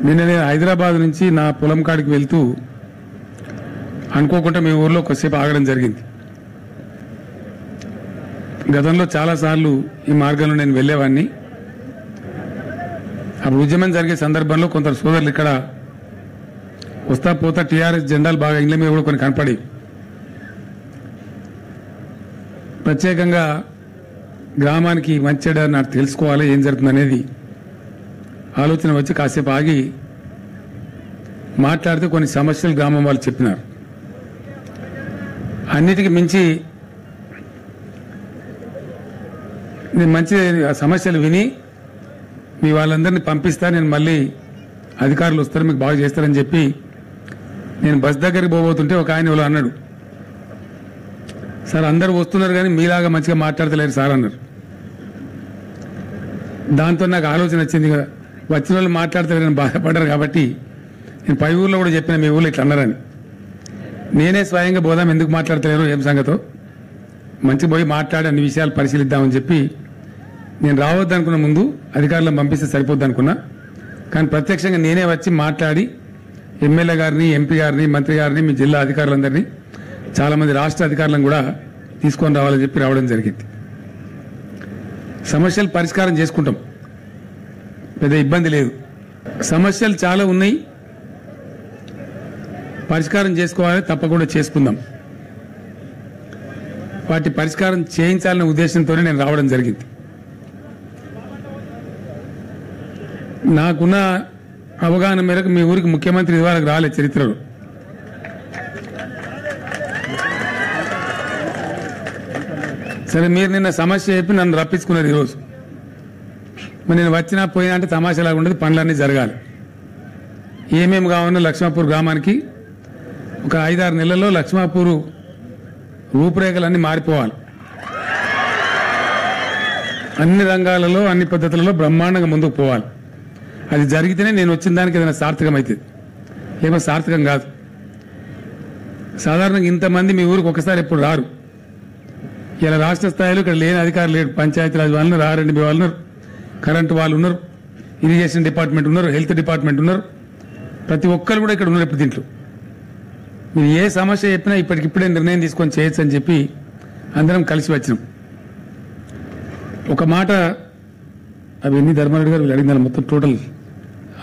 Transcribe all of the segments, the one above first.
నిన్న నేను హైదరాబాద్ నుంచి నా పొలం కాడికి వెళ్తూ అనుకోకుండా మీ ఊర్లో కొద్దిసేపు ఆగడం జరిగింది. గతంలో చాలాసార్లు ఈ మార్గంలో నేను వెళ్ళేవాడిని. అప్పుడు ఉద్యమం జరిగే సందర్భంలో కొందరు సోదరులు ఇక్కడ వస్తా పోతా టీఆర్ఎస్ జెండాలు బాగా ఇండ్ల మీద కూడా కొన్ని కనపడి ప్రత్యేకంగా గ్రామానికి మంచి నాకు తెలుసుకోవాలి ఏం జరుగుతుంది అనేది ఆలోచన వచ్చి కాసేపు ఆగి మాట్లాడితే కొన్ని సమస్యలు గ్రామం వాళ్ళు చెప్పినారు. అన్నిటికీ మించి నేను మంచి సమస్యలు విని మీ వాళ్ళందరినీ పంపిస్తా, నేను మళ్ళీ అధికారులు వస్తారు మీకు బాగా చేస్తారని చెప్పి నేను బస్ దగ్గరికి పోబోతుంటే ఒక ఆయన ఎవరో అన్నాడు, సార్ అందరూ వస్తున్నారు కానీ మీలాగా మంచిగా మాట్లాడతలేరు సార్ అన్నారు. దాంతో నాకు ఆలోచన వచ్చింది, వచ్చిన వాళ్ళు మాట్లాడతలేరని బాధపడ్డారు కాబట్టి నేను పై ఊర్లో కూడా చెప్పిన మీ ఊళ్ళో ఇట్లా అన్నారని. నేనే స్వయంగా పోదాం ఎందుకు మాట్లాడతలేరు ఏం సంగతో మంచి పోయి మాట్లాడి అన్ని విషయాలు పరిశీలిద్దామని చెప్పి నేను రావద్దు అనుకున్న ముందు అధికారులను పంపిస్తే సరిపోద్ది అనుకున్నా. కానీ ప్రత్యక్షంగా నేనే వచ్చి మాట్లాడి ఎమ్మెల్యే గారిని, ఎంపీ గారిని, మంత్రి గారిని, మీ జిల్లా అధికారులందరినీ, చాలామంది రాష్ట్ర అధికారులను కూడా తీసుకొని రావాలని చెప్పి రావడం జరిగింది. సమస్యలు పరిష్కారం చేసుకుంటాం, పెద్ద ఇబ్బంది లేదు. సమస్యలు చాలా ఉన్నాయి, పరిష్కారం చేసుకోవాలి, తప్పకుండా చేసుకుందాం. వాటి పరిష్కారం చేయించాలనే ఉద్దేశంతోనే నేను రావడం జరిగింది. నాకున్న అవగాహన మేరకు మీ ఊరికి ముఖ్యమంత్రి ఇదివరకు రాలే చరిత్రలో. సరే మీరు నిన్న సమస్య చెప్పి నన్ను రప్పించుకున్నారు ఈరోజు. మరి నేను వచ్చినా పోయినా అంటే తమాషాలాగా ఉండదు, పనులన్నీ జరగాలి. ఏమేమి కావాలన్నా లక్ష్మాపూర్ గ్రామానికి ఒక 5-6 నెలల్లో లక్ష్మాపూర్ రూపురేఖలన్నీ మారిపోవాలి. అన్ని రంగాలలో అన్ని పద్ధతులలో బ్రహ్మాండంగా ముందుకు పోవాలి. అది జరిగితేనే నేను వచ్చిన దానికి ఏదైనా సార్థకం అవుతుంది, లేకపోతే సార్థకం కాదు. సాధారణంగా ఇంతమంది మీ ఊరికి ఒకసారి ఎప్పుడు రారు. ఇలా రాష్ట్ర స్థాయిలో ఇక్కడ లేని అధికారులు లేరు. పంచాయతీరాజ్ వాళ్ళు ఉన్నారు, ఆర్ఎండ్బి వాళ్ళు ఉన్నారు, కరెంటు వాళ్ళు ఉన్నారు, ఇరిగేషన్ డిపార్ట్మెంట్ ఉన్నారు, హెల్త్ డిపార్ట్మెంట్ ఉన్నారు. ప్రతి ఒక్కరు కూడా ఇక్కడ ఉన్నారు. ఇప్పుడు దీంట్లో మీరు ఏ సమస్య చెప్పినా ఇప్పటికిప్పుడే నిర్ణయం తీసుకొని చేయొచ్చు అని చెప్పి అందరం కలిసి వచ్చినాం. ఒక మాట, అవి ఎన్ని ధర్మారెడ్డి గారు వీళ్ళు అడిగిన మొత్తం టోటల్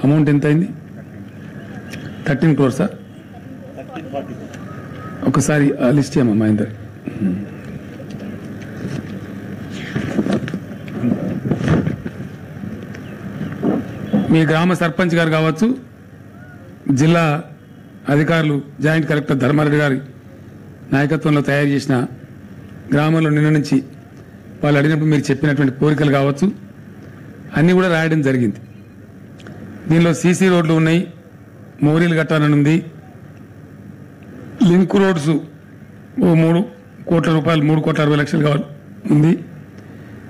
అమౌంట్ ఎంత అయింది? 13 crores. ఒకసారి ఆ లిస్ట్ చేయమ్మా మహేందర్. మీ గ్రామ సర్పంచ్ గారు కావచ్చు, జిల్లా అధికారులు, జాయింట్ కలెక్టర్ ధర్మారెడ్డి గారి నాయకత్వంలో తయారు చేసిన గ్రామంలో నిన్న నుంచి వాళ్ళు అడిగినప్పుడు మీరు చెప్పినటువంటి కోరికలు కావచ్చు అన్నీ కూడా రాయడం జరిగింది. దీనిలో సీసీ రోడ్లు ఉన్నాయి, మోరీలు కట్టాలని ఉంది, లింక్ రోడ్స్ 3 కోట్ల రూపాయలు, 3,60,00,000 కావాలి ఉంది.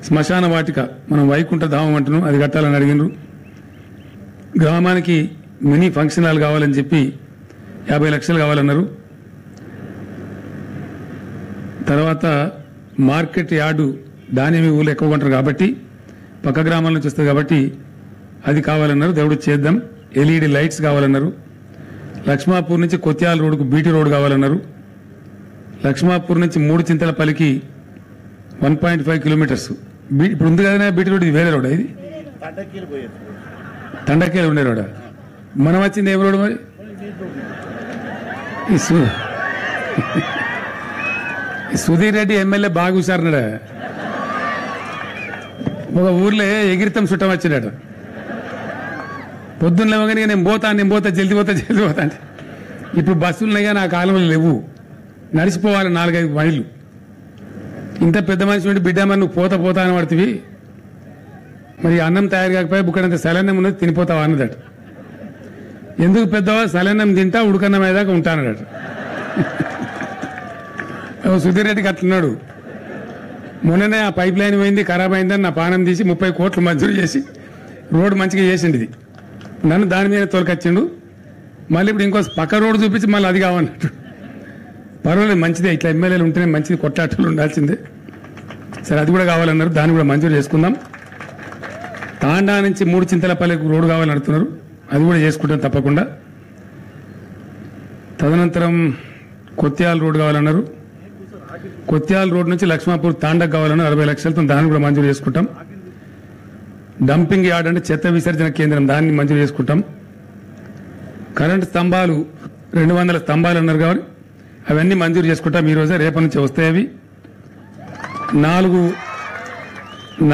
శ్మశాన వాటిక మనం వైకుంఠ ధామం అంటున్నాం, అది కట్టాలని అడిగినారు. గ్రామానికి మినీ ఫంక్షన్ హాల్ కావాలని చెప్పి 50 లక్షలు కావాలన్నారు. తర్వాత మార్కెట్ యార్డు ధాన్యం ఊళ్ళు ఎక్కువ కొంటారు కాబట్టి పక్క గ్రామాల నుంచి వస్తుంది కాబట్టి అది కావాలన్నారు. దేవుడు చేద్దాం. ఎల్ఈడి లైట్స్ కావాలన్నారు. లక్ష్మాపూర్ నుంచి కొత్యాల రోడ్డుకు బీటీ రోడ్ కావాలన్నారు. లక్ష్మాపూర్ నుంచి 3 చింతలపల్లికి 1.5 కిలోమీటర్స్ ఇప్పుడు ఉంది కదా బీటీ రోడ్. ఇది వేరే రోడ్, ఇది తండకేలు ఉండే రోడ్. మనం వచ్చింది ఏం రోడ్ మరి? సుధీర్ రెడ్డి ఎమ్మెల్యే బాగా హుషారున్నాడా. ఒక ఊర్లో ఎగిరితం చుట్టం వచ్చినాడు. పొద్దున్న లేవగానే నేను పోతా జల్దీ పోతా అంటే ఇప్పుడు బస్సులున్నాయిగా నా కాలంలో లేవు, నడిచిపోవాలి 4-5 మైళ్ళు. ఇంత పెద్ద మనిషి ఉండి బిడ్డ మరి నువ్వు పోతా అని పడుతుంది, మరి అన్నం తయారు కాకపోయి బుక్కడంత సలన్నం ఉన్నది తినిపోతావా అన్నదట. ఎందుకు పెద్దవా, సలన్నం తింటా ఉడకన్నం అయ్యేదాకా ఉంటానడట. సుధీర్ రెడ్డికి అట్లున్నాడు. మొన్ననే ఆ పైప్ లైన్ పోయింది, ఖరాబ్ అయిందని నా పానం తీసి 30 కోట్లు మంజూరు చేసి రోడ్డు మంచిగా చేసిండు. ఇది నన్ను దాని మీద తోలుకొచ్చిండు. మళ్ళీ ఇప్పుడు ఇంకో పక్క రోడ్డు చూపించి మళ్ళీ అది కావన్నట్టు. పర్వాలేదు, మంచిదే, ఇట్లా ఎమ్మెల్యేలు ఉంటేనే మంచిది, కొట్లాటలు ఉండాల్సిందే. సరే అది కూడా కావాలన్నారు, దాన్ని కూడా మంజూరు చేసుకుందాం. తాండా నుంచి 3 చింతలపల్లికి రోడ్డు కావాలని అడుగుతున్నారు, అది కూడా చేసుకుంటాం తప్పకుండా. తదనంతరం కొత్యాల రోడ్ కావాలన్నారు. కొత్యాల రోడ్ నుంచి లక్ష్మాపూర్ తాండక్ కావాలన్నారు. 60 లక్షలతో దాన్ని కూడా మంజూరు చేసుకుంటాం. డంపింగ్ యార్డ్ అంటే చెత్త విసర్జన కేంద్రం, దాన్ని మంజూరు చేసుకుంటాం. కరెంటు స్తంభాలు 200 స్తంభాలు అన్నారు కాబట్టి అవన్నీ మంజూరు చేసుకుంటాం. ఈ రోజే రేపటి నుంచి వస్తాయి. అవి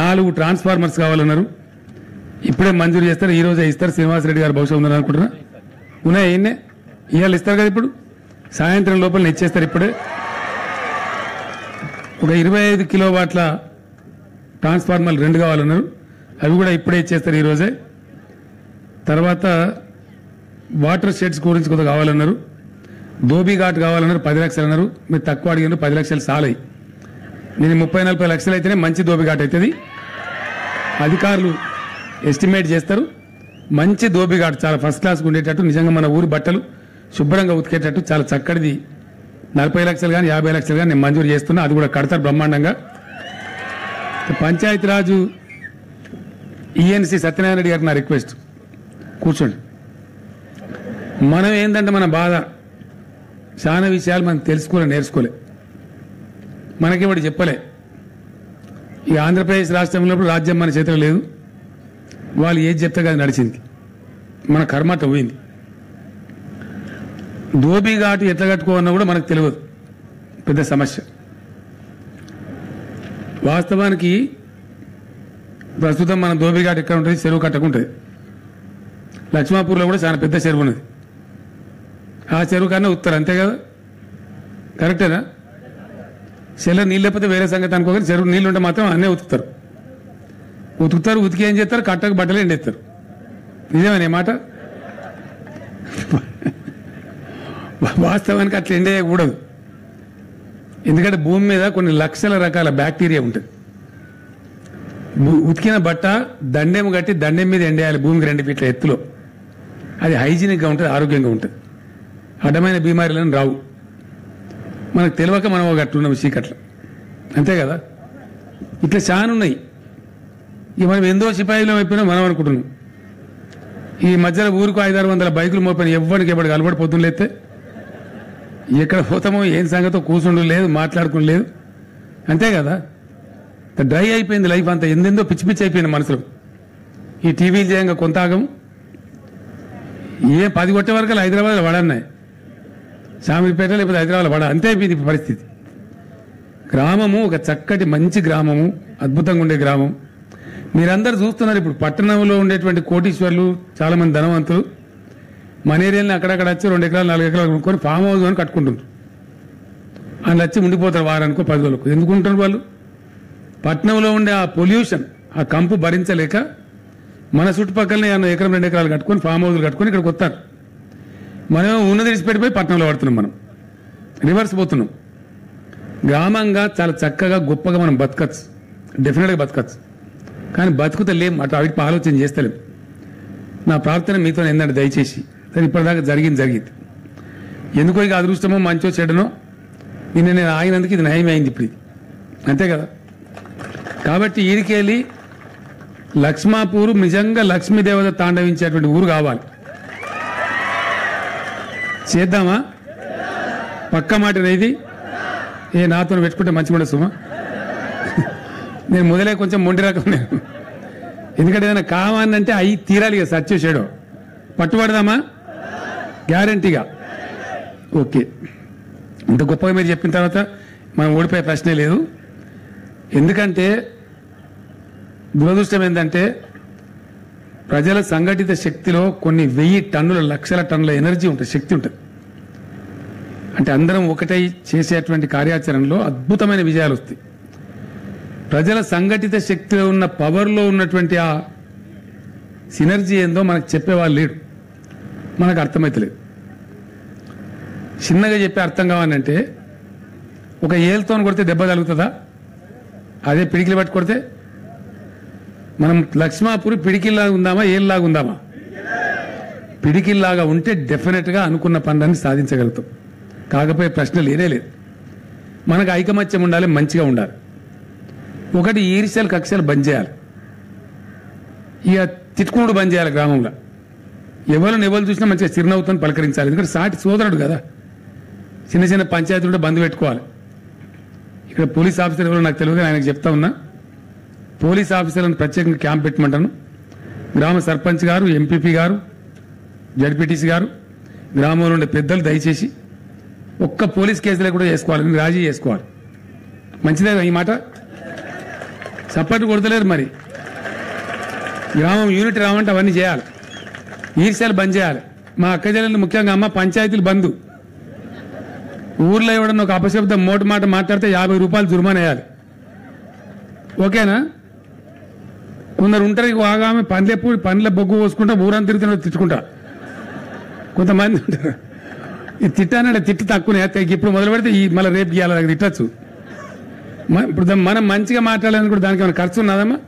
4 ట్రాన్స్ఫార్మర్స్ కావాలన్నారు. ఇప్పుడే మంజూరు చేస్తారు, ఈ రోజే ఇస్తారు. శ్రీనివాసరెడ్డి గారు బహుశా ఉందని అనుకుంటున్నా. ఉన్నాయి ఇన్నే ఇవాళ ఇస్తారు కదా, ఇప్పుడు సాయంత్రం లోపల ఇచ్చేస్తారు. ఇప్పుడే ఒక 25 కిలోవాట్ల ట్రాన్స్ఫార్మర్లు 2 కావాలన్నారు. అవి కూడా ఇప్పుడే ఇచ్చేస్తారు ఈ రోజే. తర్వాత వాటర్ షెడ్స్ గురించి కొంత కావాలన్నారు. ధోబీ ఘాట్ కావాలన్నారు. 10 లక్షలు అన్నారు. మీరు తక్కువ అడిగారు, 10 లక్షలు సాలయి. నేను 30-40 లక్షలు అయితేనే మంచి ధోబీ ఘాట్ అవుతుంది. అధికారులు ఎస్టిమేట్ చేస్తారు. మంచి ధోబీ ఘాట్ చాలా ఫస్ట్ క్లాస్గా ఉండేటట్టు, నిజంగా మన ఊరు బట్టలు శుభ్రంగా ఉతికేటట్టు చాలా చక్కటిది 40 లక్షలు కానీ 50 లక్షలు కానీ నేను మంజూరు చేస్తున్నా. అది కూడా కడతారు బ్రహ్మాండంగా. పంచాయతీరాజు ఈఎన్సీ సత్యనారాయణ రెడ్డి గారికి నా రిక్వెస్ట్, కూర్చోండి. మనం ఏంటంటే మన బాధ, చాలా విషయాలు మనం నేర్చుకోలే. మనకి వాడు చెప్పలే. ఈ ఆంధ్రప్రదేశ్ రాష్ట్రంలో రాజ్యం మన చేతిలో లేదు. వాళ్ళు ఏది చెప్తే అది నడిచింది. మన కర్మట పోయింది. ధోబీ ఘాటు ఎట్లా కట్టుకోవన్నా కూడా మనకు తెలియదు. పెద్ద సమస్య. వాస్తవానికి ప్రస్తుతం మన ధోబీ ఘాట్ ఎక్కడ ఉంటుంది? చెరువు కట్టకుంటుంది. లక్ష్మాపూర్లో కూడా చాలా పెద్ద చెరువు ఉన్నది. ఆ చెరువు కన్నా ఉత్తరం, అంతే కదా? కరెక్టేనా? చెరువు నీళ్ళు లేకపోతే వేరే సంగతి అనుకోగానే చెరువు నీళ్ళు ఉంటే మాత్రం అన్నీ ఉతుకుతారు. ఉతికి ఏం చేస్తారు? కట్టకు బట్టలు ఎండేస్తారు. నిజమేనా మాట? వాస్తవానికి అట్లా ఎండేయకూడదు. ఎందుకంటే భూమి మీద కొన్ని లక్షల రకాల బ్యాక్టీరియా ఉంటుంది. ఉతికిన బట్ట దండెం కట్టి దండెం మీద ఎండేయాలి భూమికి 2 ఫీట్ల ఎత్తులో. అది హైజీనిక్గా ఉంటుంది, ఆరోగ్యంగా ఉంటుంది. అడ్డమైన బీమారీలను రావు. మనకు తెలియక మనం ఒక అట్లున్నాం చీకట్ల, అంతే కదా? ఇట్లా చాలా ఉన్నాయి. ఇక మనం ఎందో సిపాయిలో అయిపోయినా మనం అనుకుంటున్నాం. ఈ మధ్యలో ఊరికి 500-600 బైకులు మోపిన ఎవ్వరికి అలవాటు పొద్దున్న లేస్తే ఎక్కడ పోతామో ఏం సంగతో కూర్చుండు లేదు, మాట్లాడుకుని లేదు, అంతే కదా? డ్రై అయిపోయింది లైఫ్ అంతా. ఎందెందో పిచ్చి పిచ్చి అయిపోయింది మనసులో. ఈ టీవీలు చేయంగా కొంత ఆగం. 10 కొట్టే వరకు హైదరాబాద్లో వడన్నాయి, శామీర్పేట లేకపోతే హైదరాబాద్లో వడ, అంతే అయిపోయింది పరిస్థితి. గ్రామము ఒక చక్కటి మంచి గ్రామము, అద్భుతంగా ఉండే గ్రామం. మీరందరూ చూస్తున్నారు. ఇప్పుడు పట్టణంలో ఉండేటువంటి కోటీశ్వర్లు, చాలా మంది ధనవంతులు మన ఏరియాని అక్కడక్కడ వచ్చి 2 ఎకరాలు 4 ఎకరాలు కొనుక్కొని ఫామ్ హౌస్ అని కట్టుకుంటున్నారు. అందులో వచ్చి ఉండిపోతారు వారానికో 10 రోజులకు. ఎందుకుంటారు వాళ్ళు? పట్టణంలో ఉండే ఆ పొల్యూషన్, ఆ కంపు భరించలేక మన చుట్టుపక్కలనే 1 ఎకరం 2 ఎకరాలు కట్టుకొని ఫామ్ హౌస్లు కట్టుకొని ఇక్కడికి వస్తారు. మనం ఉన్నది విడిచిపెట్టిపోయి పట్టణంలో పడుతున్నాం. మనం రివర్స్ పోతున్నాం. గ్రామంగా చాలా చక్కగా గొప్పగా మనం బతకచ్చు, డెఫినెట్గా బతకచ్చు. కానీ బతుకుతలేం, అటు అవిటి ఆలోచన చేస్తలేం. నా ప్రార్థన మీతో ఏంటంటే దయచేసి, సరే ఇప్పటిదాకా జరిగింది. ఎందుకో ఇక అదృష్టమో మంచో చెడనో నిన్న నేను ఆగినందుకు ఇది నయం అయింది ఇప్పుడు, అంతే కదా? కాబట్టి ఈడికెళ్ళి లక్ష్మాపూరు నిజంగా లక్ష్మీదేవత తాండవించేటువంటి ఊరు కావాలి. చేద్దామా? పక్క మాట ఇది. నాతో పెట్టుకుంటే మంచిగా ఉండదు సుమా. నేను మొదలే కొంచెం మొండి రకం నేను. ఎందుకంటే ఏదైనా కావాలంటే అవి తీరాలి కదా, సర్చ్ చేసాడు. పట్టుబడదామా? గ్యారంటీగా. ఓకే. ఇంత గొప్పగా మీరు చెప్పిన తర్వాత మనం ఓడిపోయే ప్రశ్నే లేదు. ఎందుకంటే దురదృష్టం ఏంటంటే ప్రజల సంఘటిత శక్తిలో కొన్ని 1000 టన్నుల, లక్షల టన్నుల ఎనర్జీ ఉంటుంది, శక్తి ఉంటుంది. అంటే అందరం ఒకటై చేసేటువంటి కార్యాచరణలో అద్భుతమైన విజయాలు వస్తాయి. ప్రజల సంఘటిత శక్తిలో ఉన్న పవర్లో ఉన్నటువంటి ఆ సినర్జీ ఏందో మనకు చెప్పేవాళ్ళు లేడు, మనకు అర్థమవుతలేదు. చిన్నగా చెప్పి అర్థం కావాలంటే ఒక ఏలుతో కొడితే దెబ్బ తగులుతుందా? అదే పిడికిలు పట్టి కొడితే మనం లక్ష్మాపూర్ పిడికిల్లాగా ఉందామా, ఏళ్ళలాగా ఉందామా? పిడికిల్లాగా ఉంటే డెఫినెట్గా అనుకున్న పనులన్నీ సాధించగలుగుతాం. కాకపోయే ప్రశ్న లేనే లేదు. మనకు ఐకమత్యం ఉండాలి, మంచిగా ఉండాలి. ఒకటి ఈర్ష్యలు కక్షలు బంద్ చేయాలి. ఇక తిట్టుకుడు బంద్ చేయాలి గ్రామంలో. ఎవరు చూసినా మంచిగా చిరునవ్వుతో పలకరించాలి. ఎందుకంటే సాటి సోదరుడు కదా. చిన్న చిన్న పంచాయతీలు కూడా బంద్ పెట్టుకోవాలి. ఇక్కడ పోలీస్ ఆఫీసర్ ఎవరో నాకు తెలియదు, ఆయనకు చెప్తా ఉన్నా. పోలీస్ ఆఫీసర్లను ప్రత్యేకంగా క్యాంప్ పెట్టమంటాను. గ్రామ సర్పంచ్ గారు, ఎంపీపీ గారు, జడ్పీటీసీ గారు, గ్రామంలో ఉండే పెద్దలు దయచేసి ఒక్క పోలీస్ కేసులే కూడా చేసుకోవాలి, మీరు రాజీ చేసుకోవాలి. మంచిదే ఈ మాట. చప్పట్లు కొడతలేరు మరి. గ్రామం యూనిట్ రావంటే అవన్నీ చేయాలి. ఈర్ష్యాలు బంద్ చేయాలి. మా అక్క చెల్లెలు ముఖ్యంగా అమ్మ పంచాయతీలు బంధు. ఊర్లో ఎవడన్నా ఒక అపశబ్దం మోటు మాట మాట్లాడితే 50 రూపాయలు జుర్మానా వేయాలి. ఓకేనా? కొందరు ఉంటారు ఆగామె పండ్ల బొగ్గు పోసుకుంటా ఊరంతా తిరుగుతున్నా తిట్టుకుంటా. కొంతమంది ఉంటారు ఈ తిట్టానంటే తిట్టు తక్కువనే. ఇప్పుడు మొదలు పెడితే ఈ మళ్ళీ రేపు గీయాలి తిట్టచ్చు. ఇప్పుడు మనం మంచిగా మాట్లాడాలని కూడా దానికి ఏమైనా ఖర్చు ఉన్నదమ్మా?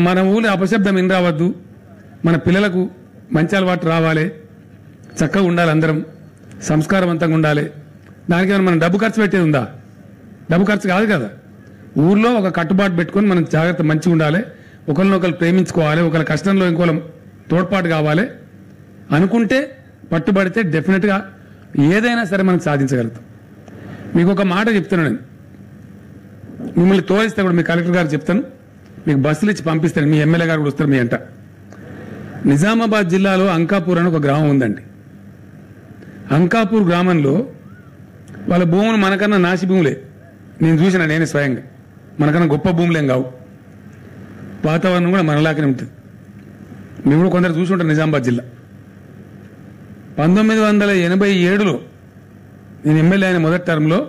మన ఊళ్ళో అపశబ్దం విని రావద్దు. మన పిల్లలకు మంచి అలవాటు రావాలి, చక్కగా ఉండాలి, అందరం సంస్కారవంతంగా ఉండాలి. దానికి ఏమైనా మనం డబ్బు ఖర్చు పెట్టేది ఉందా? డబ్బు ఖర్చు కాదు కదా. ఊర్లో ఒక కట్టుబాటు పెట్టుకొని మనం జాగ్రత్త మంచిగా ఉండాలి. ఒకరినొకరు ప్రేమించుకోవాలి, ఒకరి కష్టంలో ఇంకోళ్ళం తోడ్పాటు కావాలి అనుకుంటే, పట్టుబడితే డెఫినెట్గా ఏదైనా సరే మనం సాధించగలుగుతాం. మీకు ఒక మాట చెప్తున్నాను నేను. మిమ్మల్ని తోలిస్తే కూడా మీ కలెక్టర్ గారు చెప్తాను, మీకు బస్సులు ఇచ్చి పంపిస్తాను. మీ ఎమ్మెల్యే గారు కూడా వస్తారు మీ అంట. నిజామాబాద్ జిల్లాలో అంకాపూర్ అని ఒక గ్రామం ఉందండి. అంకాపూర్ గ్రామంలో వాళ్ళ భూములు మనకన్నా నాసి భూములే. నేను చూసిన నేనే స్వయంగా. మనకన్నా గొప్ప భూములేం కావు. వాతావరణం కూడా మనలాగానే ఉంటుంది. మీరు కూడా కొందరు చూసి ఉంటారు. నిజామాబాద్ జిల్లా 1987లో నేను ఎమ్మెల్యే అయిన మొదటి టర్మ్లో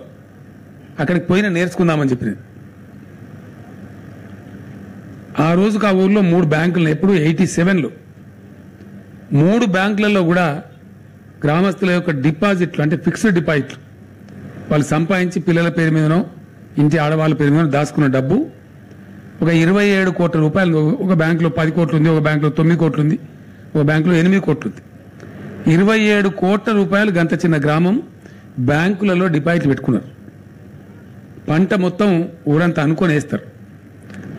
అక్కడికి పోయినా నేర్చుకుందామని చెప్పినది. ఆ రోజుకు ఆ ఊర్లో 3 బ్యాంకులు, ఎప్పుడు 87లో 3 బ్యాంకులలో కూడా గ్రామస్తుల యొక్క డిపాజిట్లు, అంటే ఫిక్స్డ్ డిపాజిట్లు, వాళ్ళు సంపాదించి పిల్లల పేరు మీదనో ఇంటి ఆడవాళ్ళ పేరు మీదనో దాచుకున్న డబ్బు ఒక 27 కోట్ల రూపాయలు. ఒక బ్యాంకులో 10 కోట్లు ఉంది, ఒక బ్యాంకులో 9 కోట్లు ఉంది, ఒక బ్యాంకులో 8 కోట్లు ఉంది. 27 కోట్ల రూపాయలు గంత చిన్న గ్రామం బ్యాంకులలో డిపాజిట్లు పెట్టుకున్నారు. పంట మొత్తం ఊరంతా అనుకొని వేస్తారు.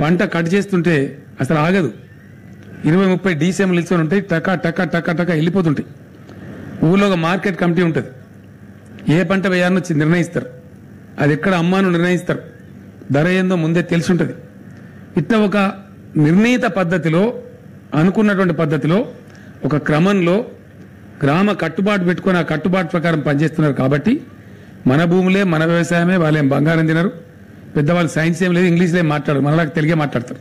పంట కట్ చేస్తుంటే అసలు ఆగదు. 20-30 డీసీఎంలు నిల్చొని ఉంటాయి. టకా టకా టకా టకా వెళ్ళిపోతుంటాయి. ఊళ్ళో ఒక మార్కెట్ కమిటీ ఉంటుంది. ఏ పంట వేయాలని వచ్చి నిర్ణయిస్తారు. అది ఎక్కడ అమ్మాను నిర్ణయిస్తారు. ధర ఏందో ముందే తెలిసి ఉంటుంది. ఇట్లా ఒక నిర్ణీత పద్ధతిలో, అనుకున్నటువంటి పద్ధతిలో, ఒక క్రమంలో గ్రామ కట్టుబాటు పెట్టుకొని ఆ కట్టుబాటు ప్రకారం పనిచేస్తున్నారు. కాబట్టి మన భూములే, మన వ్యవసాయమే, వాళ్ళేం బంగారం తినరు. పెద్దవాళ్ళు సైన్స్ ఏం లేదు, ఇంగ్లీష్లో ఏం మాట్లాడరు, మనలాగా తెలుగే మాట్లాడతారు.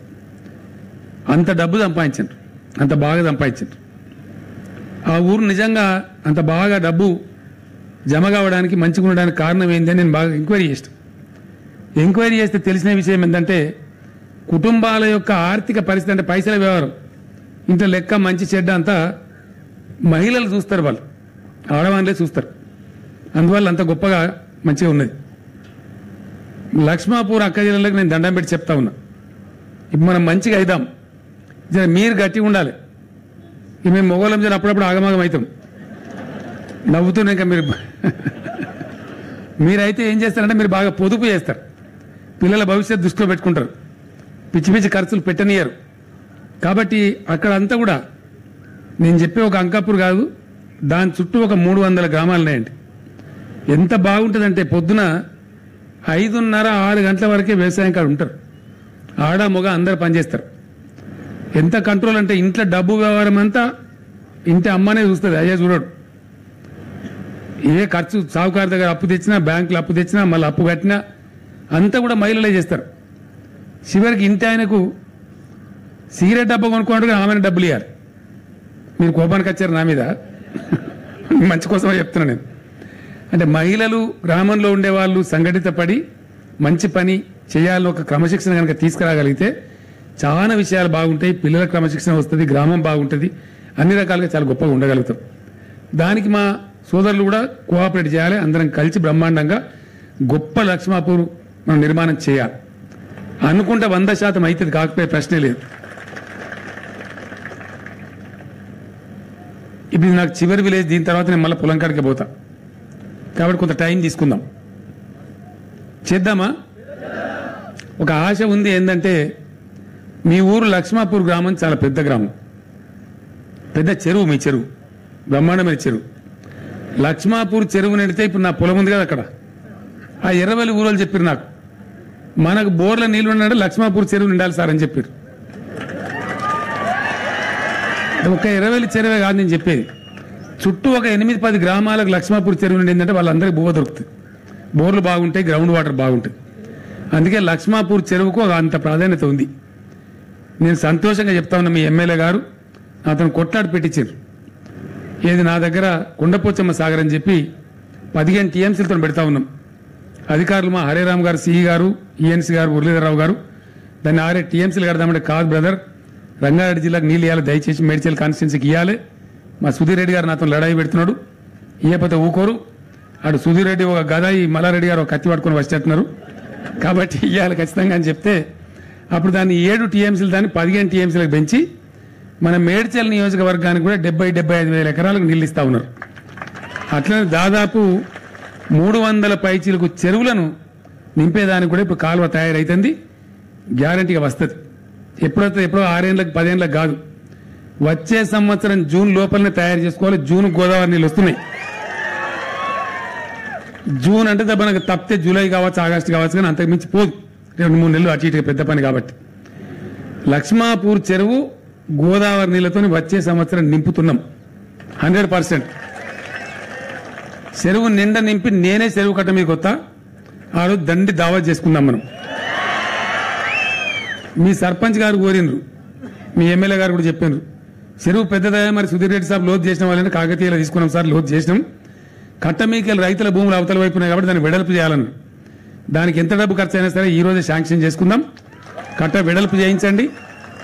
అంత డబ్బు సంపాదించారు, అంత బాగా సంపాదించారు. ఆ ఊరు నిజంగా అంత బాగా డబ్బు జమ కావడానికి, మంచిగా ఉండడానికి కారణం ఏంటని నేను బాగా ఎంక్వైరీ చేస్తాను. ఎంక్వైరీ చేస్తే తెలిసిన విషయం ఏంటంటే, కుటుంబాల యొక్క ఆర్థిక పరిస్థితి, అంటే పైసల వ్యవహారం, ఇంట్లో లెక్క మంచి చెడ్డ అంతా మహిళలు చూస్తారు, వాళ్ళు ఆడవాళ్ళే చూస్తారు. అందువల్ల అంత గొప్పగా మంచిగా ఉన్నది. లక్ష్మాపూర్ అక్క జిల్లాలకు నేను దండం పెట్టి చెప్తా ఉన్నా, ఇప్పుడు మనం మంచిగా అవుదాం. మీరు గట్టిగా ఉండాలి. ఇక మేము మొగోళ్ళం జర అప్పుడప్పుడు ఆగమాగం అవుతాం, నవ్వుతూనే. ఇంకా మీరైతే ఏం చేస్తారంటే, మీరు బాగా పొదుపు చేస్తారు, పిల్లల భవిష్యత్తు దృష్టిలో పెట్టుకుంటారు, పిచ్చి పిచ్చి ఖర్చులు పెట్టనియరు. కాబట్టి అక్కడ అంతా కూడా నేను చెప్పే ఒక అంకాపూర్ కాదు, దాని చుట్టూ ఒక 300 గ్రామాలు ఉన్నాయండి. ఎంత బాగుంటుందంటే, పొద్దున 5:30-6 గంటల వరకే వ్యవసాయం కాడ ఉంటారు. ఆడ మొగ అందరు పనిచేస్తారు. ఎంత కంట్రోల్ అంటే, ఇంట్లో డబ్బు వ్యవహారం అంతా ఇంటి అమ్మనే చూస్తుంది, అయ్యే చూడడు. ఏ ఖర్చు సావుకారు దగ్గర అప్పు తెచ్చినా, బ్యాంకులో అప్పు తెచ్చినా, మళ్ళీ అప్పు కట్టినా అంతా కూడా మహిళలే చేస్తారు. చివరికి ఇంటి ఆయనకు సిగరెట్ డబ్బా కొనుక్కోవడానికి ఆమెను డబ్బులు ఇవ్వాలి. మీరు కోపానికి వచ్చారు నా మీద, మంచి కోసమే చెప్తున్నా నేను. అంటే మహిళలు, గ్రామంలో ఉండేవాళ్ళు సంఘటిత పడి మంచి పని చేయాలని ఒక క్రమశిక్షణ కనుక తీసుకురాగలిగితే చాలా విషయాలు బాగుంటాయి. పిల్లల క్రమశిక్షణ వస్తుంది, గ్రామం బాగుంటుంది, అన్ని రకాలుగా చాలా గొప్పగా ఉండగలుగుతాం. దానికి మా సోదరులు కూడా కోఆపరేట్ చేయాలి. అందరం కలిసి బ్రహ్మాండంగా గొప్ప లక్ష్మాపూర్ మనం నిర్మాణం చేయాలి. అనుకుంటే 100% అవుతుంది, కాకపోయే ప్రశ్నే లేదు. ఇప్పుడు నాకు చివరి విలేజ్, దీని తర్వాత నేను మళ్ళీ పొలం కాడికి పోతా. కాబట్టి కొంత టైం తీసుకుందాం, చేద్దామా? ఒక ఆశ ఉంది ఏంటంటే, మీ ఊరు లక్ష్మాపూర్ గ్రామం చాలా పెద్ద గ్రామం. పెద్ద చెరువు, మీ చెరువు బ్రహ్మాండమైన చెరువు. లక్ష్మాపూర్ చెరువు నిండితే ఇప్పుడు నా పొలం ఉంది కదా అక్కడ, ఆ ఎర్రవెల్లి ఊరోళ్ళు చెప్పారు నాకు, మనకు బోర్ల నీళ్లు ఉన్నాడు లక్ష్మాపూర్ చెరువు నిండాలి సార్ అని చెప్పారు. ఒక ఎర్రవెల్లి చెరువే కాదు నేను చెప్పేది, చుట్టూ ఒక 8-10 గ్రామాలకు లక్ష్మాపూర్ చెరువు నిండిందంటే వాళ్ళందరికీ బువ్వ దొరుకుతుంది, బోర్లు బాగుంటాయి, గ్రౌండ్ వాటర్ బాగుంటుంది. అందుకే లక్ష్మాపూర్ చెరువుకు అంత ప్రాధాన్యత ఉంది. నేను సంతోషంగా చెప్తా ఉన్నా, మీ ఎమ్మెల్యే గారు అతను కొట్లాడి పెట్టించారు. ఏది నా దగ్గర కొండపోచమ్మ సాగర్ అని చెప్పి 15 టీఎంసీలతో పెడతా ఉన్నాం. అధికారులు మా హరేరామ్ గారు, సిఈ గారు, ఈఎన్సీ గారు, మురళీధరరావు గారు దాన్ని 6 టీఎంసీలు కడదామంటే కాదు బ్రదర్, రంగారెడ్డి జిల్లాకు నీళ్ళు ఇవ్వాలి, దయచేసి మేడ్చల్ కాన్స్టిట్యున్సీకి ఇవ్వాలి. మా సుధీర్ రెడ్డి గారు నాతో లడాయి పెడుతున్నాడు, ఇయ్యపోతే ఊకోరు. అటు సుధీర్ రెడ్డి ఒక గదాయి, మల్లారెడ్డి గారు ఒక కత్తి పట్టుకొని వచ్చేస్తున్నారు, కాబట్టి ఇవ్వాలి ఖచ్చితంగా అని చెప్తే అప్పుడు దాన్ని 7 టీఎంసీలు దాన్ని 15 టీఎంసీలకు పెంచి మన మేడ్చల్ నియోజకవర్గానికి కూడా 70-75 వేల ఎకరాలకు నీళ్ళు ఇస్తా ఉన్నారు. అట్లనే దాదాపు 300 పైచీలకు చెరువులను నింపేదానికి కూడా ఇప్పుడు కాలువ తయారైతుంది, గ్యారంటీగా వస్తుంది. ఎప్పుడో 6 ఏళ్ళకి 10 ఏళ్ళకి కాదు, వచ్చే సంవత్సరం జూన్ లోపలనే తయారు చేసుకోవాలి. జూన్ గోదావరి నీళ్ళు వస్తున్నాయి. జూన్ అంటే మనకు తప్పితే జూలై కావచ్చు, ఆగస్టు కావచ్చు, కానీ అంతకు మించి పోదు, 2-3 నెలలు అటు ఇటు పెద్ద పని కాబట్టి. లక్ష్మాపూర్ చెరువు గోదావరి నీళ్లతో వచ్చే సంవత్సరం నింపుతున్నాం 100%. చెరువు నిండా నింపి నేనే చెరువు కట్ట మీకు కొత్త ఆ రోజు దండి దావత్ చేసుకుందాం మనం. మీ సర్పంచ్ గారు కోరినరు, మీ ఎమ్మెల్యే గారు కూడా చెప్పారు, చెరువు పెద్దదయ్యా మరి సుధీర్ రెడ్డి సాబ్ లోతు చేసిన వాళ్ళని కాకతీయలో తీసుకున్నాం సార్, లోతు చేసినాం, కట్ట మీకెళ్ళి రైతుల భూములు అవతల వైపు ఉన్నాయి కాబట్టి దాన్ని వెడల్పు చేయాలని. దానికి ఎంత డబ్బు ఖర్చు అయినా సరే ఈ రోజే శాంక్షన్ చేసుకుందాం. కట్ట వెడల్పు చేయించండి,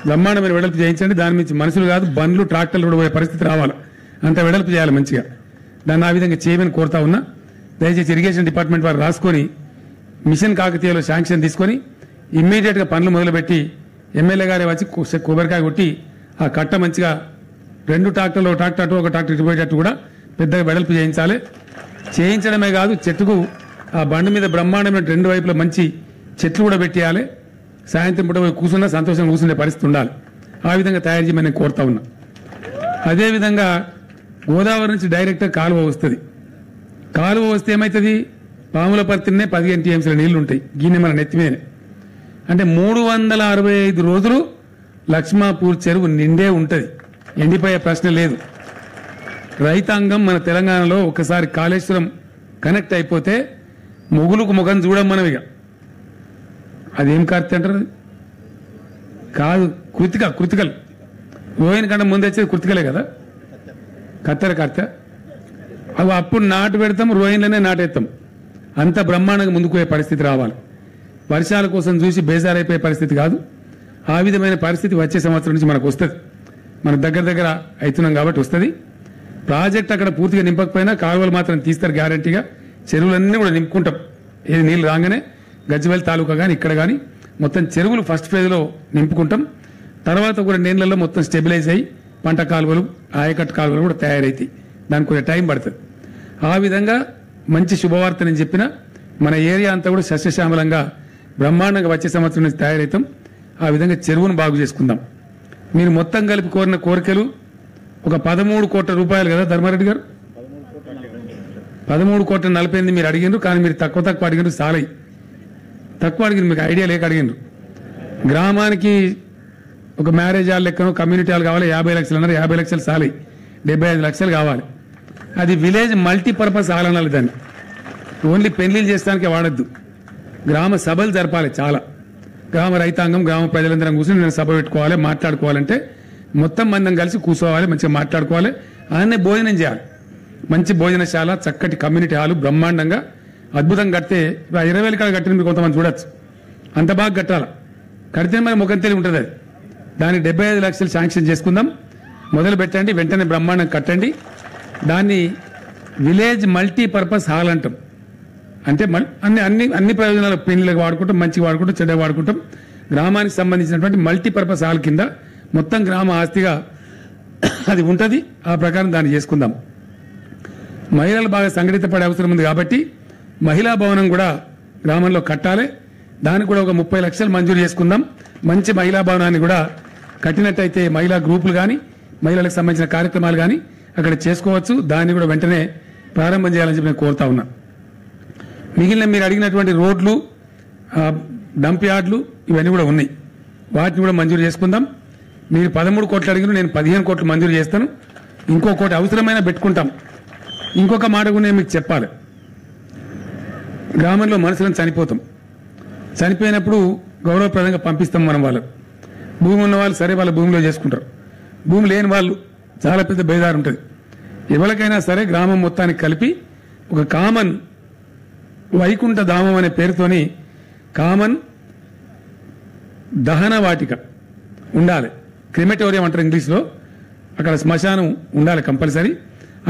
బ్రహ్మాండమైన వెడల్పు చేయించండి. దాని నుంచి మనుషులు కాదు బండ్లు ట్రాక్టర్లు కూడా పోయే పరిస్థితి రావాలి, అంత వెడల్పు చేయాలి మంచిగా. దాన్ని ఆ విధంగా చేయమని కోరుతా ఉన్నా. దయచేసి ఇరిగేషన్ డిపార్ట్మెంట్ వారు రాసుకొని మిషన్ కాకతీయలో శాంక్షన్ తీసుకొని ఇమ్మీడియట్గా పనులు మొదలుపెట్టి ఎమ్మెల్యే గారే వచ్చి కొబ్బరికాయ కొట్టి ఆ కట్ట మంచిగా 2 ట్రాక్టర్లు, ఒక ట్రాక్టర్ అటు ఒక ట్రాక్టర్ ఇటు పోయేటట్టు కూడా పెద్దగా వెడల్పు చేయించాలి. చేయించడమే కాదు, చెట్టుకు ఆ బండి మీద బ్రహ్మాండమైన 2 వైపుల మంచి చెట్లు కూడా పెట్టేయాలి. సాయంత్రం పూట పోయి కూర్చున్నా సంతోషంగా కూర్చునే పరిస్థితి ఉండాలి. ఆ విధంగా తయారు చేయమని నేను కోరుతా ఉన్నా. అదేవిధంగా గోదావరి నుంచి డైరెక్ట్గా కాలువ వస్తుంది. కాలువ వస్తే ఏమవుతుంది, పాముల పర్తినే 15 టీఎంసీల నీళ్లు ఉంటాయి, గిన్నె మన నెత్తిమీదనే. అంటే 365 రోజులు లక్ష్మాపూర్ చెరువు నిండే ఉంటుంది, ఎండిపోయే ప్రశ్న లేదు. రైతాంగం మన తెలంగాణలో ఒకసారి కాళేశ్వరం కనెక్ట్ అయిపోతే మొగులకు ముఖం చూడమనవిగా. అదేం కార్తె అంటారు కాదు, కృతికలు రోహిణి కంటే ముందు వచ్చేది కృతికలే కదా, కత్తెర కార్తె. అవి అప్పుడు నాటు పెడతాం, రోహిణిలోనే నాటేస్తాం. అంత బ్రహ్మాండంగా ముందుకు పోయే పరిస్థితి రావాలి. వర్షాల కోసం చూసి బేజారైపోయే పరిస్థితి కాదు. ఆ విధమైన పరిస్థితి వచ్చే సంవత్సరం నుంచి మనకు వస్తుంది. మన దగ్గర అవుతున్నాం కాబట్టి వస్తుంది. ప్రాజెక్ట్ అక్కడ పూర్తిగా నింపకపోయినా కాలువలు మాత్రం తీస్తారు గ్యారంటీగా. చెరువులన్నీ కూడా నింపుకుంటాం, ఏది నీళ్ళు రాగానే గజ్వేల్ తాలూకా కానీ ఇక్కడ కానీ మొత్తం చెరువులు ఫస్ట్ ఫేజ్లో నింపుకుంటాం. తర్వాత కూడా నీళ్ళల్లో మొత్తం స్టెబిలైజ్ అయ్యి పంట కాలువలు, ఆయకట్టు కాలువలు కూడా తయారైతాయి. దానికి కొంచెం టైం పడుతుంది. ఆ విధంగా మంచి శుభవార్త నేను చెప్పిన మన ఏరియా అంతా కూడా సస్యశ్యామలంగా బ్రహ్మాండంగా వచ్చే సంవత్సరం నుంచి తయారవుతాం. ఆ విధంగా చెరువును బాగు చేసుకుందాం. మీరు మొత్తం కలిపి కోరిన కోరికలు ఒక 13 కోట్ల రూపాయలు కదా ధర్మారెడ్డి గారు, 13,40,000 మీరు అడిగినారు. కానీ మీరు తక్కువ అడిగినారు, సాలై తక్కువ అడిగినారు, మీకు ఐడియా లేక అడిగినారు. గ్రామానికి ఒక మ్యారేజ్ హాల్ లెక్కను కమ్యూనిటీ హాల్ కావాలి, 50 లక్షలు అన్నారు, 50 లక్షలు సాలై 75 లక్షలు కావాలి. అది విలేజ్ మల్టీపర్పస్ హాల్ అనాలి, దాన్ని ఓన్లీ పెళ్లిళ్ళు చేస్తానికి వాడద్దు. గ్రామ సభలు జరపాలి, చాలా గ్రామ రైతాంగం గ్రామ ప్రజలందరం కూర్చొని నేను సభ పెట్టుకోవాలి, మాట్లాడుకోవాలంటే మొత్తం మందం కలిసి కూర్చోవాలి, మంచిగా మాట్లాడుకోవాలి. అలానే భోజనం చేయాలి, మంచి భోజనశాల, చక్కటి కమ్యూనిటీ హాలు బ్రహ్మాండంగా అద్భుతంగా కడితే 20,000 కాడ కట్టిన మీరు కొంతమంది చూడొచ్చు, అంత బాగా కట్టాలి. కడితే మరి ముఖం తెలివి ఉంటుంది. అది దానికి 75 లక్షలు శాంక్షన్ చేసుకుందాం, మొదలు పెట్టండి, వెంటనే బ్రహ్మాండం కట్టండి. దాన్ని విలేజ్ మల్టీపర్పస్ హాల్ అంటాం. అంటే అన్ని ప్రయోజనాలు, పెళ్లిలకు వాడుకుంటాం, మంచిగా వాడుకుంటాం, చెడ్డ వాడుకుంటాం. గ్రామానికి సంబంధించినటువంటి మల్టీపర్పస్ హాల్ కింద మొత్తం గ్రామ ఆస్తిగా అది ఉంటుంది. ఆ ప్రకారం దాన్ని చేసుకుందాం. మహిళలు బాగా సంఘటితపడే అవసరం ఉంది కాబట్టి మహిళా భవనం కూడా గ్రామంలో కట్టాలి. దానికి కూడా ఒక 30 లక్షలు మంజూరు చేసుకుందాం. మంచి మహిళా భవనాన్ని కూడా కట్టినట్టయితే మహిళా గ్రూపులు కానీ మహిళలకు సంబంధించిన కార్యక్రమాలు కానీ అక్కడ చేసుకోవచ్చు. దాన్ని కూడా వెంటనే ప్రారంభం చేయాలని చెప్పి నేను కోరుతా ఉన్నా. మిగిలిన మీరు అడిగినటువంటి రోడ్లు, డంప్ యార్డ్లు ఇవన్నీ కూడా ఉన్నాయి. వాటిని కూడా మంజూరు చేసుకుందాం. మీరు 13 కోట్లు అడిగిన, నేను 15 కోట్లు మంజూరు చేస్తాను. ఇంకో కోటి అవసరమైన పెట్టుకుంటాం. ఇంకొక మాట కూడా నేను మీకు చెప్పాలి. గ్రామంలో మనుషులను చనిపోయినప్పుడు గౌరవప్రదంగా పంపిస్తాం మనం వాళ్ళకు. భూమి ఉన్న వాళ్ళు సరే వాళ్ళ భూమిలో చేసుకుంటారు. భూమి లేని వాళ్ళు చాలా పెద్ద బేదారు ఉంటుంది. ఎవరికైనా సరే గ్రామం మొత్తానికి కలిపి ఒక కామన్ వైకుంఠ ధామం అనే పేరుతోని కామన్ దహన వాటిక ఉండాలి. క్రిమెటోరియం అంటారు ఇంగ్లీష్లో. అక్కడ శ్మశానం ఉండాలి కంపల్సరీ.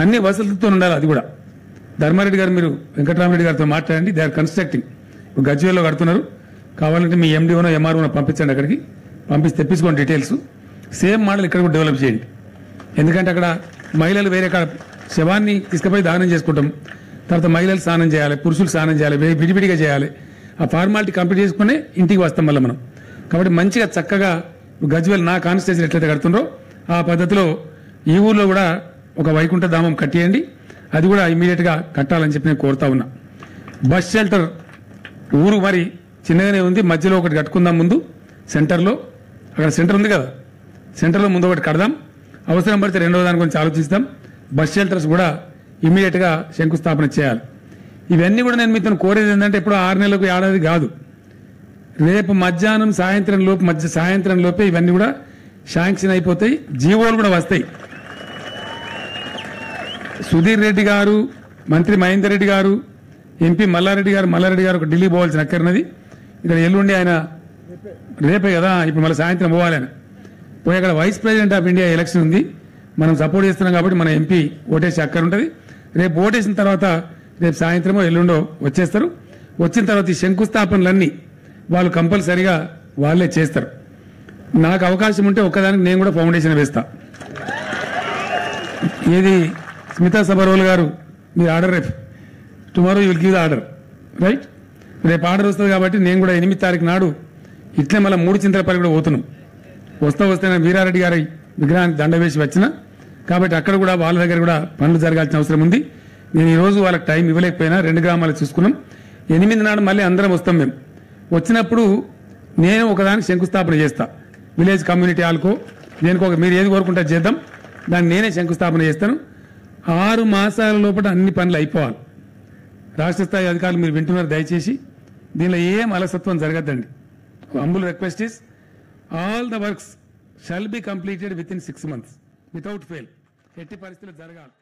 అన్ని వసతులతో ఉండాలి. అది కూడా ధర్మారెడ్డి గారు, మీరు వెంకటరామరెడ్డి గారితో మాట్లాడండి. They are constructing. ఇప్పుడు గజ్వేల్లో కడుతున్నారు. కావాలంటే మీ ఎండిఓనో ఎంఆర్ఓనో పంపించండి. అక్కడికి పంపించి తెప్పించుకోండి డీటెయిల్స్. సేమ్ మోడల్ ఇక్కడ కూడా డెవలప్ చేయండి. ఎందుకంటే అక్కడ మహిళలు వేరే శవాన్ని తీసుకుపోయి దానం చేసుకుంటాం. తర్వాత మహిళలు స్నానం చేయాలి, పురుషులు స్నానం చేయాలి, విడివిడిగా చేయాలి. ఆ ఫార్మాలిటీ కంప్లీట్ చేసుకునే ఇంటికి వస్తాం మళ్ళీ మనం. కాబట్టి మంచిగా చక్కగా గజ్వేల్ నా కాన్స్టిట్యూన్సీ ఎట్లయితే కడుతుండ్రో ఆ పద్ధతిలో ఈ ఊర్లో కూడా ఒక వైకుంఠ ధామం కట్టేయండి. అది కూడా ఇమీడియట్గా కట్టాలని చెప్పి నేను కోరుతా ఉన్నా. బస్ షెల్టర్ ఊరు మరి చిన్నగానే ఉంది. మధ్యలో ఒకటి కట్టుకుందాం. ముందు సెంటర్లో, అక్కడ సెంటర్ ఉంది కదా, సెంటర్లో ముందు ఒకటి కడదాం. అవసరం పడితే రెండో దాని గురించి ఆలోచిస్తాం. బస్ షెల్టర్స్ కూడా ఇమీడియట్గా శంకుస్థాపన చేయాలి. ఇవన్నీ కూడా నేను మీతో కోరేది ఏంటంటే ఇప్పుడు 6 నెలలకు ఏడాది కాదు, రేపు మధ్యాహ్నం సాయంత్రం లోపే ఇవన్నీ కూడా శాంక్షన్ అయిపోతాయి. జీవోలు కూడా వస్తాయి. సుధీర్ రెడ్డి గారు, మంత్రి మహేందర్ రెడ్డి గారు, ఎంపీ మల్లారెడ్డి గారు ఒక ఢిల్లీ పోవాల్సిన అక్కర్నది. ఇక్కడ ఎల్లుండి ఆయన రేపే కదా, ఇప్పుడు మళ్ళీ సాయంత్రం పోవాలి ఆయన. పోయి అక్కడ vice president of India election ఉంది. మనం సపోర్ట్ చేస్తున్నాం కాబట్టి మన ఎంపీ ఓటేసి అక్కర్ ఉంటుంది. రేపు ఓటేసిన తర్వాత రేపు సాయంత్రమో ఎల్లుండో వచ్చేస్తారు. వచ్చిన తర్వాత ఈ శంకుస్థాపనలన్నీ వాళ్ళు కంపల్సరిగా వాళ్ళే చేస్తారు. నాకు అవకాశం ఉంటే ఒక్కదానికి నేను కూడా ఫౌండేషన్ వేస్తా. ఏది స్మితా సబర్వాల్ గారు, మీరు ఆర్డర్ రేపు tomorrow you will give the order, right? రేపు ఆర్డర్ వస్తుంది కాబట్టి నేను కూడా 8 తారీఖు నాడు ఇట్లే మళ్ళీ 3 చింతలపల్లి కూడా పోతున్నాం. వస్తే నేను వీరారెడ్డి గారి విగ్రహానికి దండ వేసి వచ్చిన కాబట్టి అక్కడ కూడా వాళ్ళ దగ్గర కూడా పనులు జరగాల్సిన అవసరం ఉంది. నేను ఈరోజు వాళ్ళకి టైం ఇవ్వలేకపోయినా 2 గ్రామాలు చూసుకున్నాం. 8 నాడు మళ్ళీ అందరం వస్తాం. మేము వచ్చినప్పుడు నేను ఒకదానికి శంకుస్థాపన చేస్తా. విలేజ్ కమ్యూనిటీ హాల్కో దేనికో మీరు ఏది కోరుకుంటే చేద్దాం. దాన్ని నేనే శంకుస్థాపన చేస్తాను. 6 మాసాల లోపల అన్ని పనులు అయిపోవాలి. రాష్ట్ర స్థాయి అధికారులు మీరు వింటున్నారు, దయచేసి దీనిలో ఏం అలసత్వం జరగద్దండి. Humble request is all the works shall be completed within 6 months without fail. ఎట్టి పరిస్థితుల్లో జరగాలి.